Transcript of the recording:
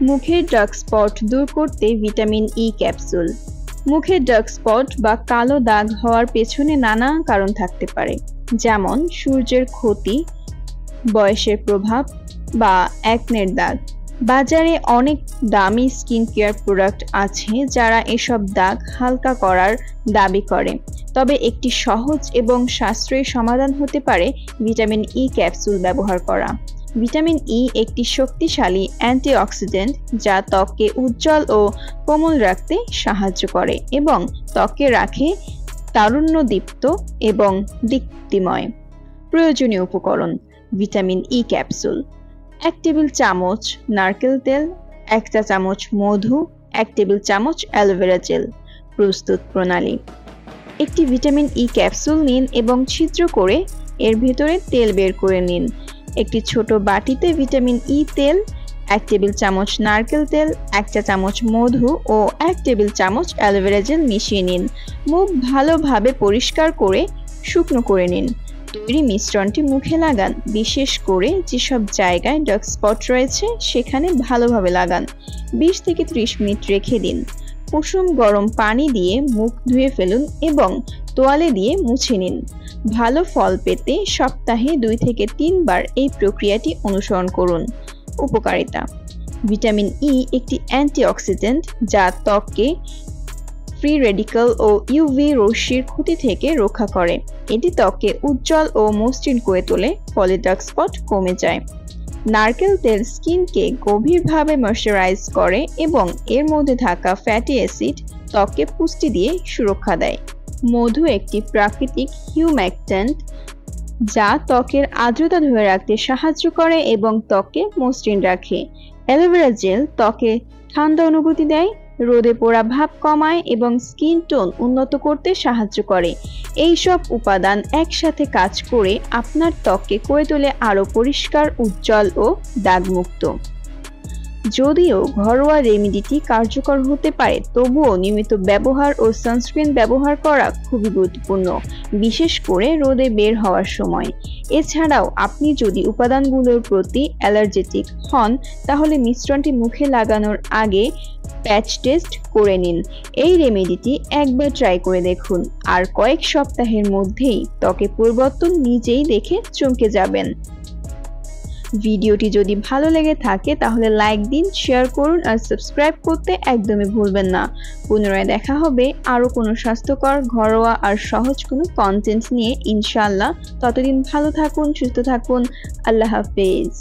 মুখের dark spot দূর করতে ভিটামিন ই ক্যাপসুল। মুখের ডার্ক স্পট বা কালো দাগ হওয়ার পেছনে নানা কারণ থাকতে পারে, যেমন সূর্যের ক্ষতি, বয়সের প্রভাব বা অ্যাকনের দাগ। বাজারে অনেক দামি স্কিন কেয়ার প্রোডাক্ট আছে যারা এসব দাগ হালকা করার দাবি করে, তবে একটি সহজ এবং সাশ্রয়ী সমাধান হতে পারে ভিটামিন ই ক্যাপসুল ব্যবহার করা। ভিটামিন ই একটি শক্তিশালী অ্যান্টিঅক্সিডেন্ট যা ত্বককে উজ্জ্বল ও কোমল রাখতে সাহায্য করে এবং ত্বককে রাখে তারুণ্যদীপ্ত এবং দীপ্তিময়। প্রয়োজনীয় উপকরণ: ভিটামিন ই ক্যাপসুল 1 টেবিল চামচ নারকেল তেল, 1 চা চামচ মধু, 1 টেবিল চামচ অ্যালোভেরা জেল। প্রস্তুত প্রণালী: একটি ভিটামিন ই ক্যাপসুল নিন এবং ছিদ্র করে এর ভেতরে তেল বের করে নিন। একটি ছোট বাটিতে ভিটামিন ই তেল, 1 টেবিল চামচ নারকেল তেল, 1 চা চামচ মধু ও 1 টেবিল চামচ অ্যালোভেরা জেল মিশিয়ে নিন। মুখ ভালোভাবে পরিষ্কার করে শুকনো করে নিন। তৈরি মিশ্রণটি মুখে লাগান, বিশেষ করে যেসব জায়গায় ডার্ক স্পট রয়েছে সেখানে ভালোভাবে লাগান। 20 থেকে 30 মিনিট রেখে দিন। কুসুম গরম পানি দিয়ে মুখ ধুয়ে ফেলুন এবং তোয়ালে দিয়ে মুছে নিন। ভালো ফল পেতে সপ্তাহে 2 থেকে 3 বার এই প্রক্রিয়াটি অনুসরণ করুন। উপকারিতা: ভিটামিন ই একটি অ্যান্টিঅক্সিডেন্ট যা ত্বককে ফ্রি রেডিক্যাল ও ইউভি রশ্মির ক্ষতি থেকে রক্ষা করে। এটি ত্বককে উজ্জ্বল ও মসৃণ করে তোলে, ফলে ডার্ক স্পট কমে যায়। নারকেল তেল স্কিনকে গভীরভাবে ময়শ্চারাইজ করে এবং এর মধ্যে থাকা ফ্যাটি অ্যাসিড ত্বককে পুষ্টি দিয়ে সুরক্ষা দেয়। মধু একটি প্রাকৃতিক হিউম্যাক্ট্যান্ট যা ত্বকের আর্দ্রতা ধরে রাখতে সাহায্য করে এবং ত্বককে মসৃণ রাখে। অ্যালোভেরা জেল ত্বকে ঠান্ডা অনুভূতি দেয়, রোদে পোড়া ভাব কমায় এবং স্কিন টোন উন্নত করতে সাহায্য করে। এই সব উপাদান একসাথে কাজ করে আপনার ত্বককে করে তোলে আরও পরিষ্কার, উজ্জ্বল ও দাগমুক্ত। যদিও ঘরোয়া রেমেডিটি কার্যকর হতে পারে, তবুও নিয়মিত ব্যবহার ও সানস্ক্রিন ব্যবহার করা খুবই গুরুত্বপূর্ণ, বিশেষ করে রোদে বের হওয়ার সময়। এছাড়াও আপনি যদি উপাদানগুলোর প্রতি অ্যালার্জেটিক হন তাহলে মিশ্রণটি মুখে লাগানোর আগে প্যাচ টেস্ট করে নিন। এই রেমেডিটি একবার ট্রাই করে দেখুন, আর কয়েক সপ্তাহের মধ্যেই ত্বকে পরিবর্তন নিজেই দেখে চমকে যাবেন। ভিডিওটি যদি ভালো লেগে থাকে তাহলে লাইক দিন, শেয়ার করুন আর সাবস্ক্রাইব করতে একদমই ভুলবেন না। পুনরায় দেখা হবে আরও কোনো স্বাস্থ্যকর, ঘরোয়া আর সহজ কোনো কন্টেন্ট নিয়ে ইনশাআল্লাহ। ততদিন ভালো থাকুন, সুস্থ থাকুন। আল্লাহ হাফেজ।